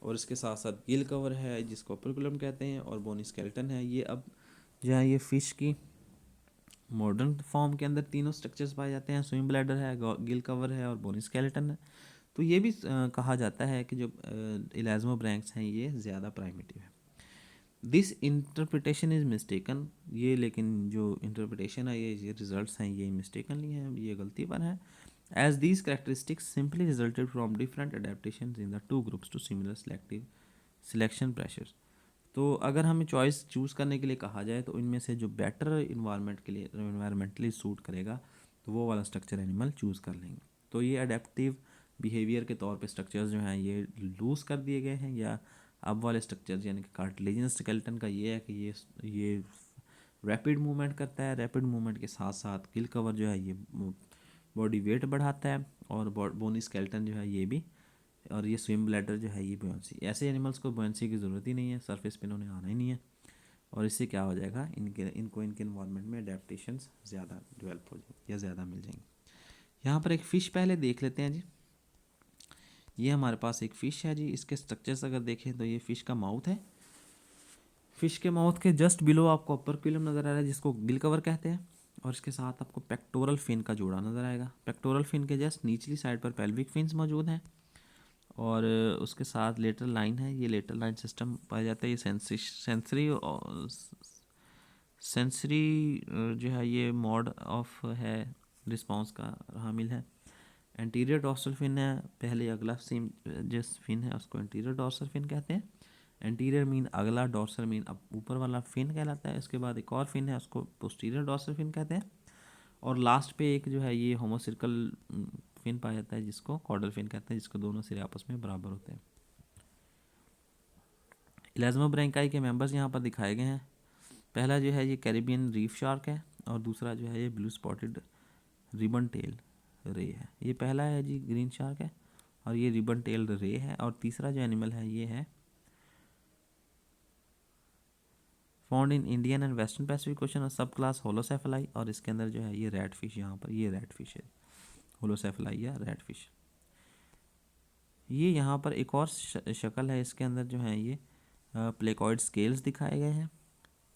और इसके साथ साथ गिल कवर है जिसको ओपर्कुलम कहते हैं, और बोनी स्केल्टन है, ये अब जो है ये फ़िश की मॉडर्न फॉर्म के अंदर तीनों स्ट्रक्चर्स पाए जाते हैं। स्विम ब्लैडर है, गिल कवर है और बोनी स्केल्टन है। तो ये भी कहा जाता है कि जो इलेज़्मोब्रैंक्स हैं ये ज़्यादा प्राइमिटिव है। This interpretation is mistaken. ये लेकिन जो इंटरप्रिटेशन है ये रिजल्ट्स हैं ये मिस्टेकनली हैं, ये गलती पर है। As these characteristics simply resulted from different adaptation in the two groups to similar selective selection pressure. तो अगर हमें चॉइस चूज़ करने के लिए कहा जाए तो इनमें से जो बेटर इन्वायरमेंट के लिए इन्वायरमेंटली सूट करेगा तो वो वाला स्ट्रक्चर एनिमल चूज़ कर लेंगे। तो ये अडेप्टिव बिहेवियर के तौर पे स्ट्रक्चर्स जो हैं ये लूज़ कर दिए गए हैं, या अब वाले स्ट्रक्चर्स यानी कि कार्टिलेजिनस स्केलेटन का ये है कि ये रैपिड मूवमेंट करता है। रैपिड मूवमेंट के साथ साथ गिल कवर जो है ये बॉडी वेट बढ़ाता है, और बोनी स्केलेटन जो है ये भी, और ये स्विम ब्लैडर जो है ये बुयांसी। ऐसे एनिमल्स को बुयांसी की ज़रूरत ही नहीं है, सरफेस पे इन्होंने आना ही नहीं है, और इससे क्या हो जाएगा इनको इनके इन्वायरमेंट में अडेप्टेशंस ज़्यादा डेवलप हो जाएंगे या ज़्यादा मिल जाएंगे। यहाँ पर एक फ़िश पहले देख लेते हैं जी। ये हमारे पास एक फ़िश है जी। इसके स्ट्रक्चर्स अगर देखें तो ये फ़िश का माउथ है। फ़िश के माउथ के जस्ट बिलो आपको अपर पिलम नज़र आ रहा है जिसको गिल कवर कहते हैं, और इसके साथ आपको पेक्टोरल फिन का जोड़ा नज़र आएगा। पेक्टोरल फिन के जस्ट निचली साइड पर पेल्विक फिन्स मौजूद हैं, और उसके साथ लेटरल लाइन है। ये लेटरल लाइन सिस्टम पाया जाता है। ये सेंसरी जो है ये मोड ऑफ है रिस्पांस का हामिल है। एंटीरियर डॉर्सल फिन है, पहले अगला सीम जिस फिन है उसको एंटीरियर डॉर्सल फिन कहते हैं। एंटीरियर मीन अगला, डॉर्सल मीन अब ऊपर वाला फिन कहलाता है। इसके बाद एक और फिन है उसको पोस्टीरियर डॉर्सल फिन कहते हैं, और लास्ट पे एक जो है ये होमोसिर्कल फिन पाया जाता है जिसको कॉर्डल फिन कहते हैं, जिसको दोनों सिरे आपस में बराबर होते हैं। इलेज़्मोब्रैंकाई के मेंबर्स यहाँ पर दिखाए गए हैं। पहला जो है ये कैरिबियन रीफ शार्क है, और दूसरा जो है ये ब्लू स्पॉटेड रिबन टेल रे है। ये पहला है जी ग्रीन शार्क है, और ये रिबन टेल रे है, और तीसरा जो एनिमल है ये है found in Indian and western Pacific ocean और सब क्लास होलोसेफलाई, और इसके अंदर जो है ये रेड फिश, यहाँ पर ये रेड फिश है, होलोसेफलाई या रेड फिश। ये यहाँ पर एक और शक्ल है, इसके अंदर जो है ये प्लेकॉइड स्केल्स दिखाए गए हैं।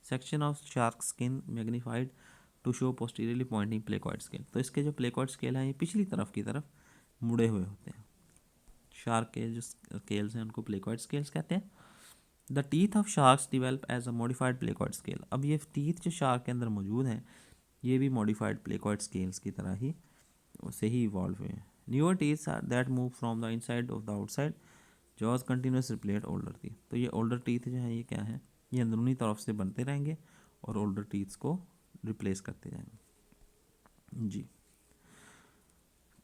Section of shark skin magnified to show posteriorly pointing placoid scale. तो इसके जो प्लेकॉइड स्केल हैं ये पिछली तरफ की तरफ मुड़े हुए होते हैं। शार्क के जो स्केल्स हैं उनको प्लेकॉइड स्केल्स कहते हैं। The teeth of sharks develop as a modified placoid scale. अब ये टीथ जो शार्क के अंदर मौजूद हैं ये भी मॉडिफाइड प्लेकॉइड स्केल्स की तरह ही उससे ही इवॉल्व हुए हैं। Newer teeth that move from the inside of the outside jaws continuous repellent older teeth. तो ये ओल्डर टीथ जो है ये क्या है, ये अंदरूनी तरफ से बनते रहेंगे और ओल्डर टीथ्स को रिप्लेस करते जाएंगे जी।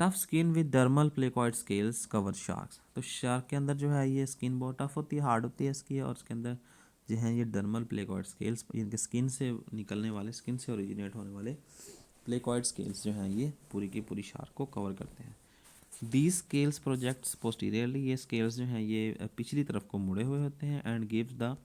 Tough skin with dermal placoid scales cover sharks. तो शार्क के अंदर जो है ये स्किन बहुत टफ होती है, हार्ड होती है इसकी, और उसके अंदर जो है ये डर्मल प्लेकॉइड स्केल्स, इनके स्किन से निकलने वाले, स्किन से ओरिजिनेट होने वाले प्लेकॉइड स्केल्स जो हैं ये पूरी की पूरी शार्क को कवर करते हैं। दीज स्केल्स प्रोजेक्ट्स पोस्टीरियरली, ये स्केल्स जो हैं ये पिछली तरफ को मुड़े हुए होते हैं, and gives the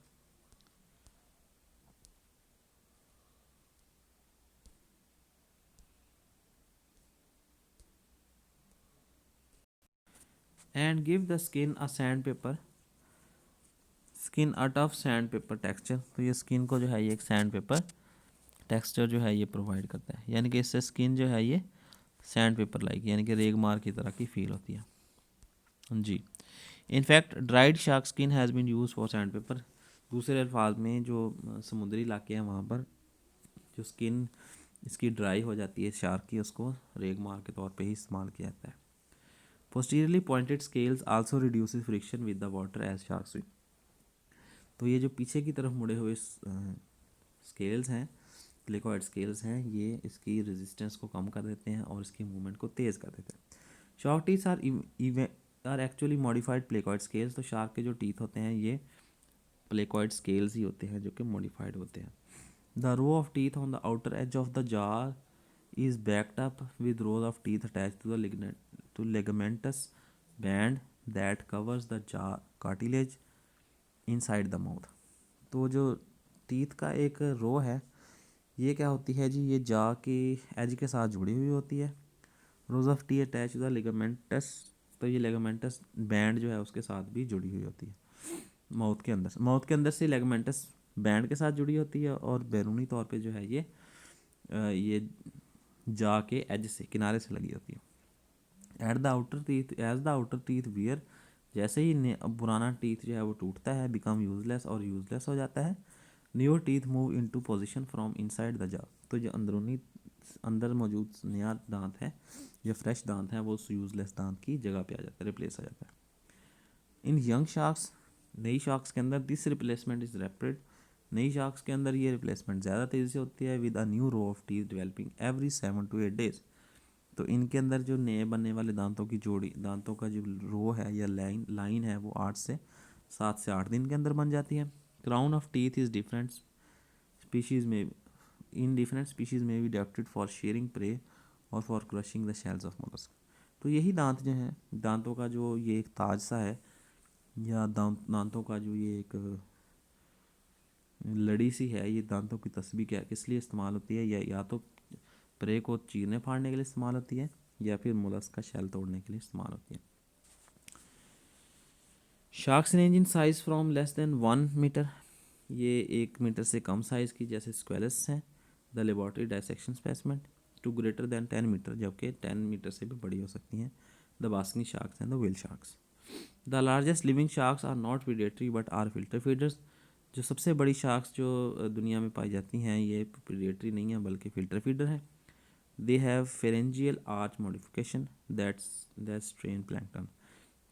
skin a sand paper, skin a tough sand paper texture. तो ये स्किन को जो है ये एक सैंड पेपर टेक्सचर जो है ये प्रोवाइड करता है, यानी कि इससे स्किन जो है ये सैंड पेपर लाइक, यानी कि रेगमार की तरह की फील होती है जी। In fact dried shark skin has been use for sandpaper. दूसरे अल्फाज में जो समुद्री इलाके हैं वहाँ पर जो स्किन इसकी ड्राई हो जाती है शार्क की, उसको रेगमार के तौर पे ही इस्तेमाल किया जाता है। Posteriorly pointed scales also reduces friction with the water as shark swim. तो ये जो पीछे की तरफ मुड़े हुए स्केल्स हैं, प्लेकॉइड स्केल्स हैं, ये इसकी रेजिस्टेंस को कम कर देते हैं और इसकी मूवमेंट को तेज़ कर देते हैं। Shark teeth are actually modified placoid scales. तो शार्क के जो टीथ होते हैं ये प्लेकॉइड स्केल्स ही होते हैं जो कि मॉडिफाइड होते हैं। The row of teeth on the outer edge of the jaw is backed up with rows of teeth attached to the ligamentous band that covers the jaw cartilage inside the mouth। तो जो teeth का एक रो है ये क्या होती है जी, ये जा के एज के साथ जुड़ी हुई होती है। Rows of teeth attach to the ligaments, तो ये लिगामेंटस बैंड जो है उसके साथ भी जुड़ी हुई होती है माउथ के अंदर। माउथ के अंदर से लिगामेंटस बैंड के साथ जुड़ी होती है और बैरूनी तौर पे जो है ये जा के एज से किनारे से लगी होती है। At the outer teeth edge the outer teeth wear, जैसे ही पुराना टीथ जो है वो टूटता है, बिकम यूजलेस और यूजलेस हो जाता है। New teeth move into position from inside the जा। तो जो अंदरूनी अंदर मौजूद नया दांत है, जो फ्रेश दांत है, वो उस यूजलेस दांत की जगह पे आ जाता है, रिप्लेस हो जाता है। इन यंग शार्क्स, नई शार्क्स के अंदर दिस रिप्लेसमेंट इज रैपिड। नई शार्क्स के अंदर ये रिप्लेसमेंट ज़्यादा तेज़ी से होती है with a new row of teeth developing every 7 to 8 days। तो इनके अंदर जो नए बनने वाले दांतों की जोड़ी, दांतों का जो रो है या लाइन है वो 7 से 8 दिन के अंदर बन जाती है। Crown of teeth is different species में इन डिफरेंट स्पीशीज में भी अडेप्टेड फॉर शेयरिंग प्रे और for crushing the shells of mollusc. तो यही दांत जो हैं, दांतों का जो ये एक ताज सा है, या दांतों का जो ये एक लड़ी सी है, ये दांतों की तस्बीह क्या किस लिए इस्तेमाल होती है, या तो प्रे को चीरने फाड़ने के लिए इस्तेमाल होती है, या फिर मोलस्क का शेल तोड़ने के लिए इस्तेमाल होती है। Sharks range in size from less than 1 metre, ये 1 मीटर से कम साइज़ की जैसे स्क्वेलस हैं, the laboratory dissection specimen, to greater than 10 metre, जबकि 10 मीटर से भी बड़ी हो सकती हैं, the basking sharks and the whale sharks. The largest living sharks are not predatory but are filter feeders. जो सबसे बड़ी शार्क्स जो दुनिया में पाई जाती हैं ये प्रीडेटरी नहीं है बल्कि फिल्टर फीडर हैं। They have pharyngeal arch modification that's train plankton.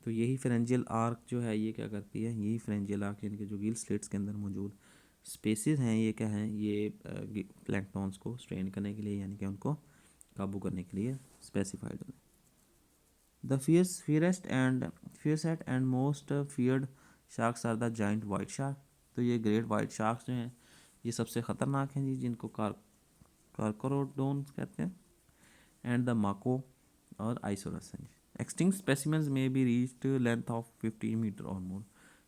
तो यही फेरेंजियल आर्क जो है ये क्या करती है, यही फेरेंजियल आर्क इनके जो गिल स्लिट्स के अंदर मौजूद स्पेसिस हैं ये क्या हैं, ये प्लैंकटॉन्स को स्ट्रेन करने के लिए, यानी कि उनको काबू करने के लिए स्पेसिफाइड है। The fiercest and most feared sharks are the giant white shark. तो ये ग्रेट वाइट शार्क्स जो हैं ये सबसे ख़तरनाक हैं जी, जिनको कार्कोरोडोन्स कहते हैं, एंड द माको और आइसोरस हैं। एक्सटिंक्ट स्पेसिमेंस में be reached length of 15 metre और मोर।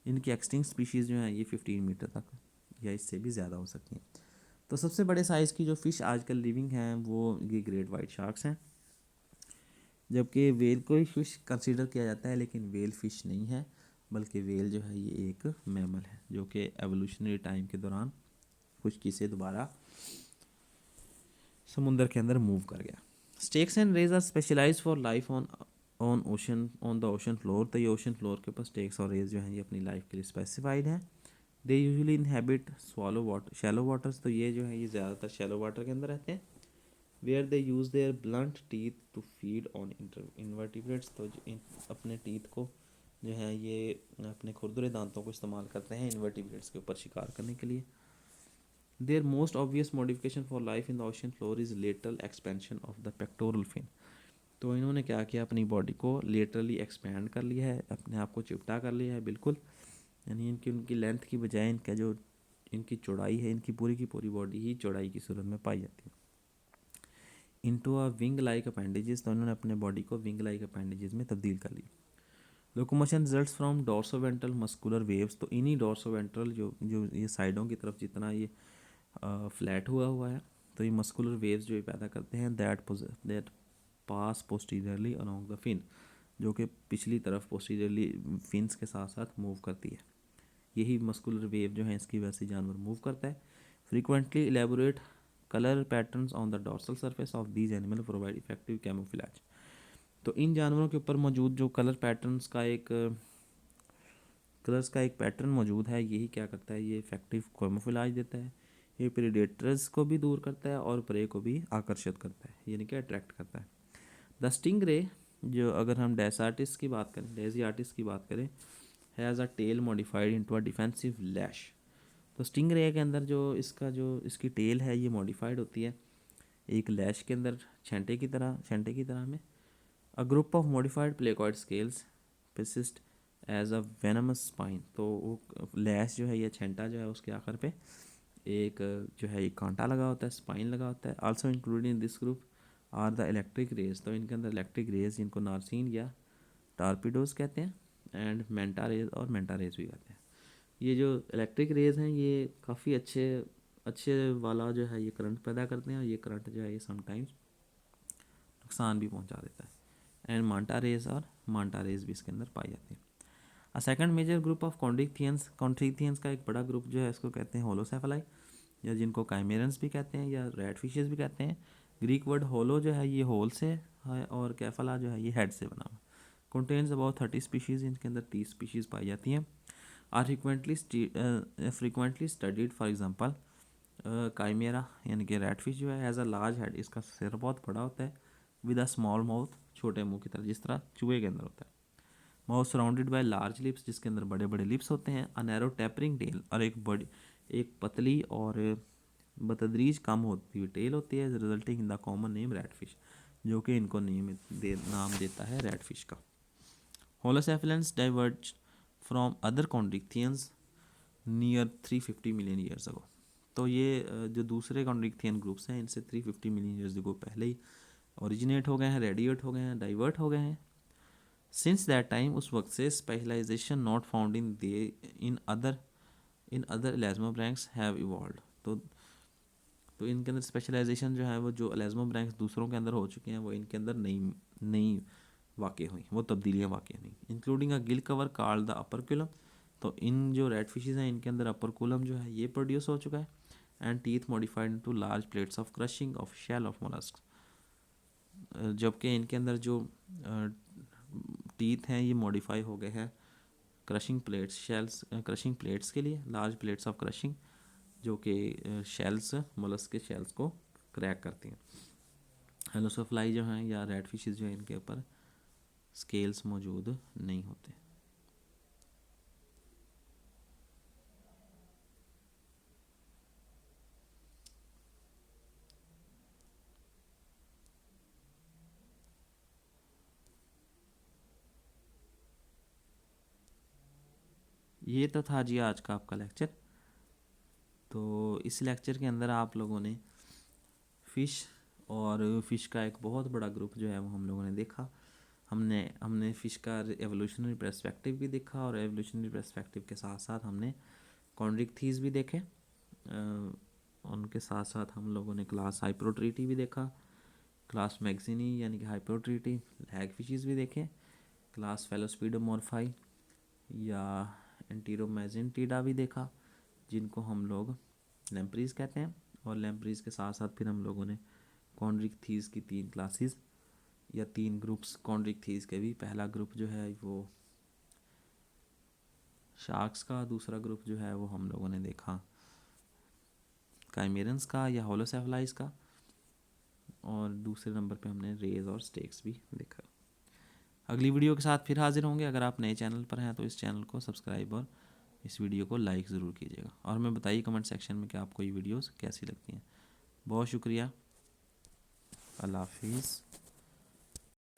इनकी एक्सटिंक्ट स्पीशीज़ जो हैं ये 15 मीटर तक या इससे भी ज़्यादा हो सकती हैं। तो सबसे बड़े साइज़ की जो फ़िश आजकल लिविंग हैं वो ये ग्रेट वाइट शार्क्स हैं, जबकि वेल को ही फिश कंसीडर किया जाता है, लेकिन वेल फिश नहीं है, बल्कि वेल जो है ये एक मैमल है जो कि एवोल्यूशनरी टाइम के दौरान खुश्की से दोबारा समुंदर के अंदर मूव कर गया। Skates and rays are specialize for life on the ocean floor. तो ये ओशन फ्लोर के ऊपर स्टेक्स और रेज जो हैं ये अपनी लाइफ के लिए स्पेसिफाइड हैं। They usually inhabit shallow waters. तो ये जो है ये ज़्यादातर शैलो वाटर के अंदर रहते हैं। Where they use their blunt teeth to feed on invertebrates. तो अपने टीथ को जो है ये अपने खुरदुरे दांतों को इस्तेमाल करते हैं इन्वर्टिब्रेट्स के ऊपर शिकार करने के लिए। Their most obvious modification for life in the ocean floor is lateral expansion of the pectoral fin. तो इन्होंने क्या किया, अपनी बॉडी को लेटरली एक्सपैंड कर लिया है, अपने आप को चिपटा कर लिया है बिल्कुल, यानी इनकी उनकी लेंथ की बजाय इनका जो इनकी चौड़ाई है, इनकी पूरी की पूरी बॉडी ही चौड़ाई की सूरत में पाई जाती है। Into a wing like appendages, तो इन्होंने अपने बॉडी को विंग लाइक अपेंडेजेस में तब्दील कर लिया। Locomotion results from dorsoventral muscular waves, तो इन्हीं डोर्सोवेंट्रल जो जो ये साइडों की तरफ जितना ये फ्लैट हुआ हुआ है, तो ये मस्कुलर वेव्स जो ये पैदा करते हैं that pass posteriorly along the fin, जो कि पिछली तरफ पोस्टीरियरली फिन्स के साथ साथ मूव करती है। यही मस्कुलर वेव जो है इसकी वजह से जानवर मूव करता है। Frequently elaborate colour patterns on the dorsal surface of these animal provide effective camouflage. तो इन जानवरों के ऊपर मौजूद जो कलर्स का एक पैटर्न मौजूद है, यही क्या करता है, ये इफेक्टिव कैमोफ्लेज देता है। ये प्रेडेटर्स को भी दूर करता है और प्रे को भी आकर्षित करता है, यानी कि अट्रैक्ट करता है। द स्टिंग रे, जो अगर हम डेसार्टिस की बात करें, डेजियाटिस की बात करें, has a tail modified into a defensive lash. तो स्टिंग रे के अंदर जो इसकी टेल है ये मॉडिफाइड होती है एक लैश के अंदर, छेंटे की तरह में। A group of modified placoid scales persiस्ट एज अ venomous स्पाइन, तो वो लैश जो है, ये छेंटा जो है, उसके आखिर पे एक जो है एक कांटा लगा होता है, स्पाइन लगा होता है। Also included in this group are the electric rays, तो इनके अंदर इलेक्ट्रिक रेज जिनको नार्सिन या टारपीडोज कहते हैं, एंड मेंटा रेज और मेंटा रेज भी कहते हैं। ये जो इलेक्ट्रिक रेज हैं ये काफ़ी अच्छे अच्छे वाला जो है ये करंट पैदा करते हैं, और ये करंट जो है ये समटाइम्स नुकसान भी पहुंचा देता है। एंड मांटा रेज भी इसके अंदर पाई जाती है। A second major group of chondrichthyans का एक बड़ा ग्रुप जो है इसको कहते हैं होलोसेफलाई, या जिनको काइमेरन्स भी कहते हैं या रेड फिशेस भी कहते हैं। ग्रीक वर्ड होलो जो है ये होल से है, और कैफला जो है ये हेड से बना हुआ। कंटेन्स अबाउट 30 स्पीशीज़, इनके अंदर 30 स्पीशीज़ पाई जाती हैं। Are frequently studied, for example chimaera यानी कि रेड फिश जो है हैज़ अ लार्ज हेड, इसका सिर बहुत बड़ा होता है, विद अ स्मॉल माउथ, छोटे मुंह की तरह, जिस तरह चूहे के अंदर होता है। Mouth surrounded by large lips, जिसके अंदर बड़े बड़े लिप्स होते हैं। अ नैरो टेपरिंग टेल, और एक पतली और बतदरीज कम होती हुई टेल होती है, resulting in the common name ratfish, जो कि इनको नाम देता है रेड फिश का। Holocephalans diverge from other chondrichthyans near 350 million years ago. तो ये जो दूसरे कॉन्ड्रिक्थियन ग्रुप्स हैं इनसे 350 मिलियन ईयर्स अगो पहले ही ओरिजिनेट हो गए हैं, रेडिएट हो गए हैं, डाइवर्ट हो गए हैं। सिंस दैट टाइम, उस वक्त से specialization not found in other elasmobranchs have evolved. तो इनके अंदर स्पेशलाइजेशन जो है वो जो एलास्मोब्रैंक्स दूसरों के अंदर हो चुके हैं वो इनके अंदर नहीं वाक़ हुई, वो तब्दीलियाँ वाक़ हुई, including a gill cover called the upper. तो इन जो रेड फिशेज़ हैं इनके अंदर अपर कूलम जो है ये प्रोड्यूस हो चुका है, and teeth modified into large plates of crushing of shell of mollusc. जबकि इनके अंदर जो टीथ हैं ये मॉडिफाई हो गए हैं क्रशिंग प्लेट्स के लिए, लार्ज प्लेट्स ऑफ क्रशिंग, जो कि शेल्स मोलस्क के शेल्स को क्रैक करती हैं। हेलोसोफ्लाई जो हैं या रेड फिशेज़ जो हैं इनके ऊपर स्केल्स मौजूद नहीं होते। ये तो था जी आज का आपका लेक्चर। तो इस लेक्चर के अंदर आप लोगों ने फ़िश और फ़िश का एक बहुत बड़ा ग्रुप जो है वो हम लोगों ने देखा। हमने फ़िश का एवोल्यूशनरी पर्सपेक्टिव भी देखा, और एवोल्यूशनरी पर्सपेक्टिव के साथ साथ हमने कॉन्ड्रिक्थीज भी देखे। उनके साथ साथ हम लोगों ने क्लास हाइप्रोट्रीटी भी देखा, क्लास मैग्जीनी यानी कि हाइप्रोट्रीटी लैग फिशेस भी देखे, क्लास फेलोस्पीडोमॉर्फाई या एंटीरोमेजेंटिडा भी देखा, जिनको हम लोग लैम्प्रीज कहते हैं। और लैम्प्रीज के साथ साथ फिर हम लोगों ने कॉन्ड्रिक्थीज की 3 क्लासेस या 3 ग्रुप्स कॉन्ड्रिक्थीज के भी, पहला ग्रुप जो है वो शार्क्स का, दूसरा ग्रुप जो है वो हम लोगों ने देखा काइमेरन्स का या होलोसेफलाइज का, और दूसरे नंबर पे हमने रेज और स्टेक्स भी देखा। अगली वीडियो के साथ फिर हाजिर होंगे। अगर आप नए चैनल पर हैं तो इस चैनल को सब्सक्राइब और इस वीडियो को लाइक ज़रूर कीजिएगा, और हमें बताइए कमेंट सेक्शन में कि आपको ये वीडियोस कैसी लगती हैं। बहुत शुक्रिया। अल्लाह हाफिज़।